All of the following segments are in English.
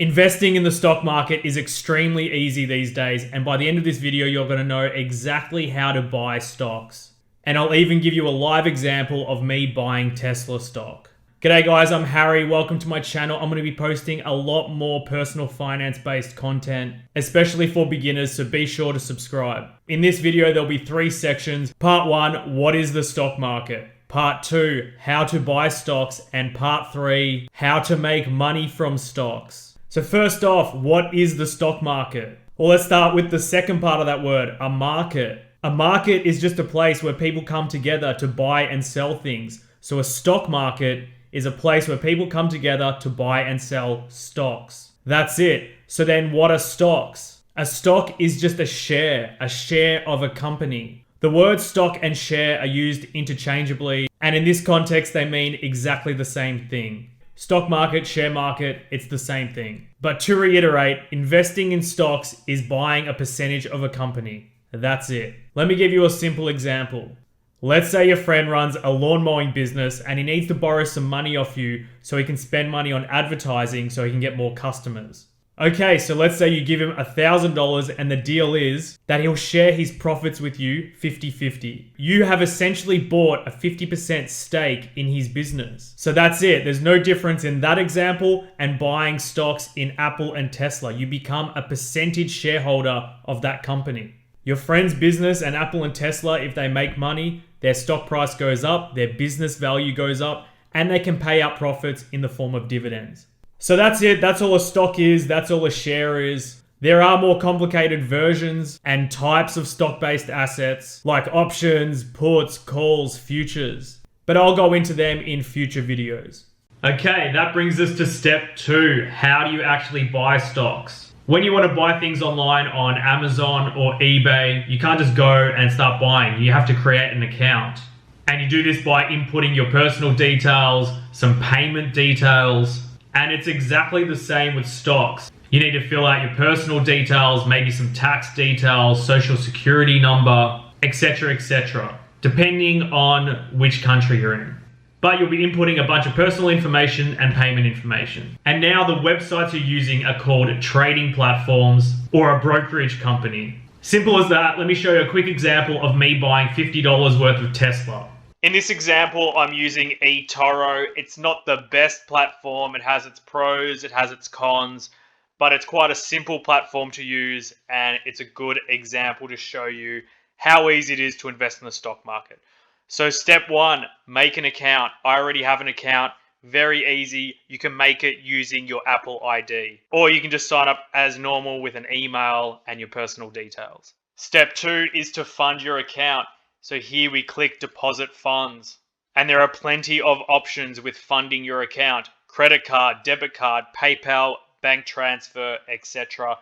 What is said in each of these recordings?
Investing in the stock market is extremely easy these days, and by the end of this video, you're going to know exactly how to buy stocks. And I'll even give you a live example of me buying Tesla stock. G'day guys, I'm Harry. Welcome to my channel. I'm going to be posting a lot more personal finance based content, especially for beginners, so be sure to subscribe. In this video, there'll be 3 sections. Part 1, what is the stock market? Part 2, how to buy stocks. And part 3, how to make money from stocks. So first off, what is the stock market? Well, let's start with the second part of that word, a market. A market is just a place where people come together to buy and sell things. So a stock market is a place where people come together to buy and sell stocks. That's it. So then what are stocks? A stock is just a share of a company. The words stock and share are used interchangeably, and in this context, they mean exactly the same thing. Stock market, share market, it's the same thing. But to reiterate, investing in stocks is buying a percentage of a company. That's it. Let me give you a simple example. Let's say your friend runs a lawn mowing business and he needs to borrow some money off you so he can spend money on advertising so he can get more customers. Okay, so let's say you give him $1,000 and the deal is that he'll share his profits with you 50-50. You have essentially bought a 50% stake in his business. So that's it. There's no difference in that example and buying stocks in Apple and Tesla. You become a percentage shareholder of that company. Your friend's business and Apple and Tesla, if they make money, their stock price goes up, their business value goes up, and they can pay out profits in the form of dividends. So that's it. That's all a stock is. That's all a share is. There are more complicated versions and types of stock-based assets like options, puts, calls, futures. But I'll go into them in future videos. Okay, that brings us to step 2. How do you actually buy stocks? When you want to buy things online on Amazon or eBay, you can't just go and start buying. You have to create an account. And you do this by inputting your personal details, some payment details, and it's exactly the same with stocks. You need to fill out your personal details, maybe some tax details, social security number, etc., depending on which country you're in. But you'll be inputting a bunch of personal information and payment information. And now the websites you're using are called trading platforms or a brokerage company. Simple as that. Let me show you a quick example of me buying $50 worth of Tesla. In this example, I'm using eToro. It's not the best platform. It has its pros, it has its cons, but it's quite a simple platform to use, and it's a good example to show you how easy it is to invest in the stock market. So step 1, make an account. I already have an account. Very easy. You can make it using your Apple ID, or you can just sign up as normal with an email and your personal details. Step 2 is to fund your account. So here we click deposit funds, and there are plenty of options with funding your account: credit card, debit card, PayPal, bank transfer, etc.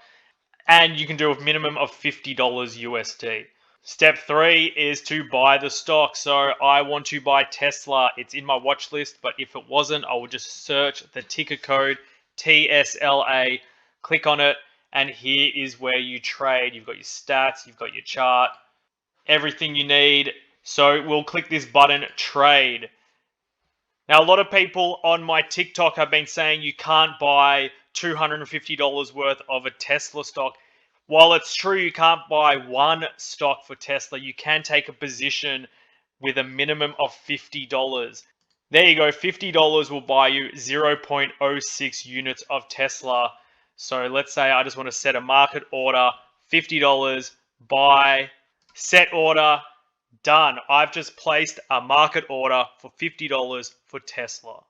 And you can do a minimum of $50 USD. Step 3 is to buy the stock. So I want to buy Tesla. It's in my watch list, but if it wasn't, I would just search the ticker code TSLA, click on it, and here is where you trade. You've got your stats, you've got your chart, everything you need. So we'll click this button, trade. Now, a lot of people on my TikTok have been saying you can't buy $250 worth of a Tesla stock. While it's true you can't buy one stock for Tesla, you can take a position with a minimum of $50. There you go, $50 will buy you 0.06 units of Tesla. So let's say I just want to set a market order, $50, buy, set order, done. I've just placed a market order for $50 for Tesla.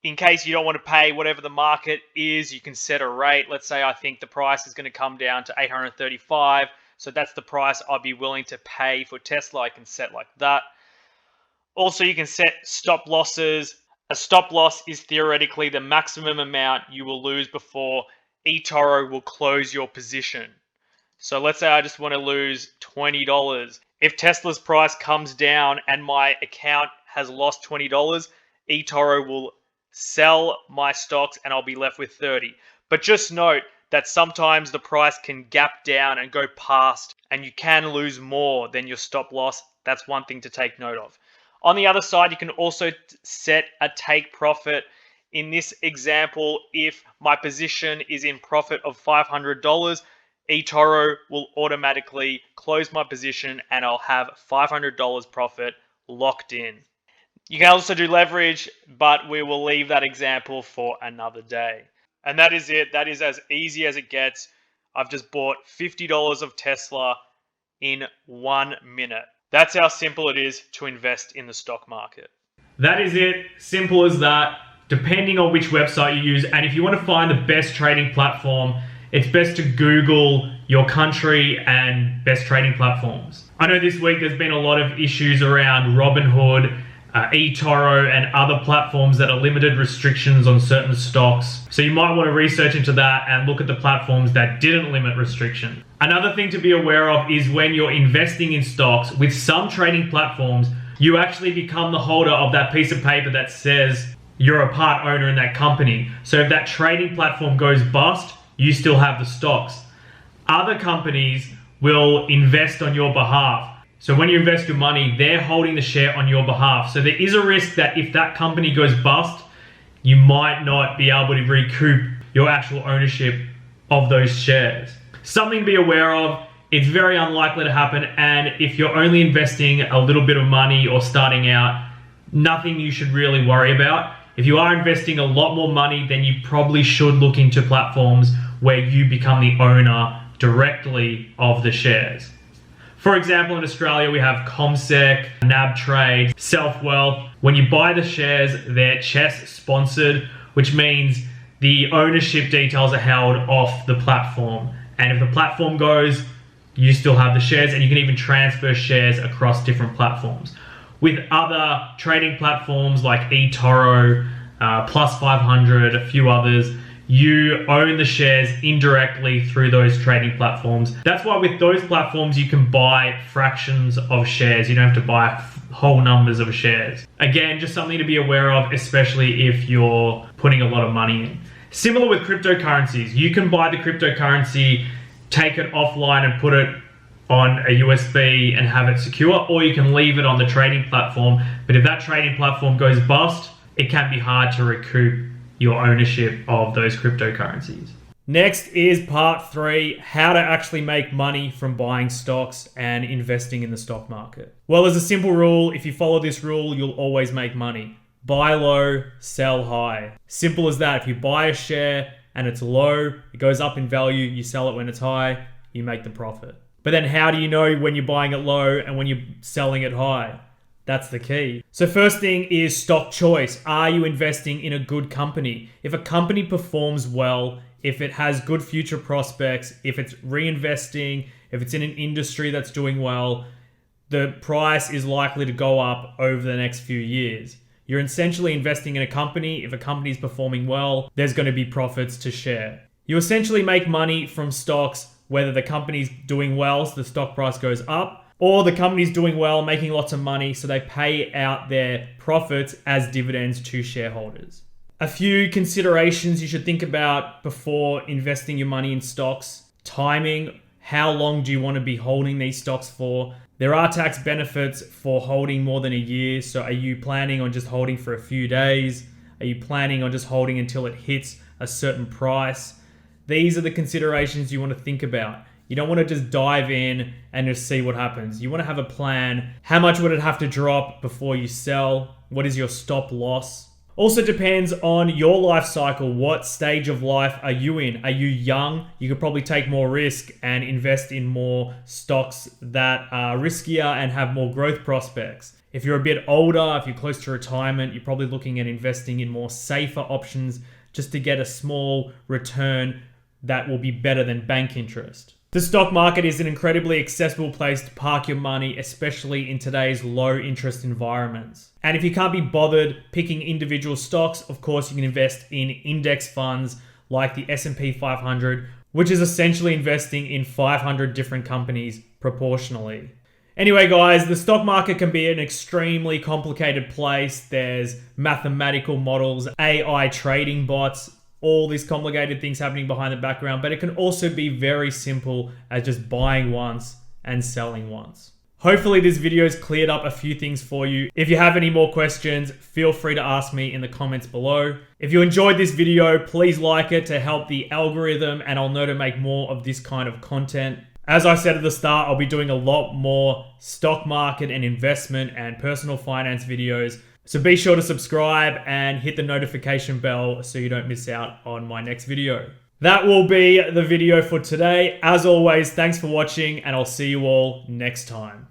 In case you don't want to pay whatever the market is, you can set a rate. Let's say I think the price is going to come down to 835. So that's the price I'd be willing to pay for Tesla. I can set like that. Also, you can set stop losses. A stop loss is theoretically the maximum amount you will lose before eToro will close your position. So let's say I just want to lose $20. If Tesla's price comes down and my account has lost $20, eToro will sell my stocks and I'll be left with 30. But just note that sometimes the price can gap down and go past, and you can lose more than your stop loss. That's one thing to take note of. On the other side, you can also set a take profit In this example, if my position is in profit of $500, eToro will automatically close my position and I'll have $500 profit locked in. You can also do leverage, but we will leave that example for another day. And that is it. That is as easy as it gets. I've just bought $50 of Tesla in 1 minute. That's how simple it is to invest in the stock market. That is it. Simple as that. Depending on which website you use, and if you want to find the best trading platform, it's best to Google your country and best trading platforms. I know this week there's been a lot of issues around Robinhood, eToro, and other platforms that are limited restrictions on certain stocks. So you might want to research into that and look at the platforms that didn't limit restriction. Another thing to be aware of is when you're investing in stocks, with some trading platforms, you actually become the holder of that piece of paper that says you're a part owner in that company. So if that trading platform goes bust, you still have the stocks. Other companies will invest on your behalf. So when you invest your money, they're holding the share on your behalf. So there is a risk that if that company goes bust, you might not be able to recoup your actual ownership of those shares. Something to be aware of. It's very unlikely to happen, and if you're only investing a little bit of money or starting out, nothing you should really worry about. If you are investing a lot more money, then you probably should look into platforms where you become the owner directly of the shares. For example, in Australia, we have CommSec, NAB Trade, Selfwealth. When you buy the shares, they're CHESS sponsored, which means the ownership details are held off the platform. And if the platform goes, you still have the shares, and you can even transfer shares across different platforms. With other trading platforms like eToro, Plus 500, a few others, you own the shares indirectly through those trading platforms. That's why with those platforms, you can buy fractions of shares. You don't have to buy whole numbers of shares. Again, just something to be aware of, especially if you're putting a lot of money in. Similar with cryptocurrencies, you can buy the cryptocurrency, take it offline and put it on a USB and have it secure, or you can leave it on the trading platform. But if that trading platform goes bust, it can be hard to recoup your ownership of those cryptocurrencies. Next is part 3, how to actually make money from buying stocks and investing in the stock market. Well, there's a simple rule. If you follow this rule, you'll always make money. Buy low, sell high. Simple as that. If you buy a share and it's low, it goes up in value, you sell it when it's high, you make the profit. But then how do you know when you're buying it low and when you're selling it high? That's the key. So first thing is stock choice. Are you investing in a good company? If a company performs well, if it has good future prospects, if it's reinvesting, if it's in an industry that's doing well, the price is likely to go up over the next few years. You're essentially investing in a company. If a company is performing well, there's going to be profits to share. You essentially make money from stocks, whether the company's doing well, so the stock price goes up, or the company's doing well, making lots of money, so they pay out their profits as dividends to shareholders. A few considerations you should think about before investing your money in stocks. Timing. How long do you want to be holding these stocks for? There are tax benefits for holding more than a year. So are you planning on just holding for a few days? Are you planning on just holding until it hits a certain price? These are the considerations you want to think about. You don't want to just dive in and just see what happens. You want to have a plan. How much would it have to drop before you sell? What is your stop loss? Also depends on your life cycle. What stage of life are you in? Are you young? You could probably take more risk and invest in more stocks that are riskier and have more growth prospects. If you're a bit older, if you're close to retirement, you're probably looking at investing in more safer options just to get a small return that will be better than bank interest. The stock market is an incredibly accessible place to park your money, especially in today's low interest environments. And if you can't be bothered picking individual stocks, of course you can invest in index funds like the S&P 500, which is essentially investing in 500 different companies proportionally. Anyway, guys, the stock market can be an extremely complicated place. There's mathematical models, AI trading bots, all these complicated things happening behind the background, but it can also be very simple as just buying once and selling once. Hopefully this video's cleared up a few things for you. If you have any more questions, feel free to ask me in the comments below. If you enjoyed this video, please like it to help the algorithm and I'll know to make more of this kind of content. As I said at the start, I'll be doing a lot more stock market and investment and personal finance videos. So be sure to subscribe and hit the notification bell so you don't miss out on my next video. That will be the video for today. As always, thanks for watching and I'll see you all next time.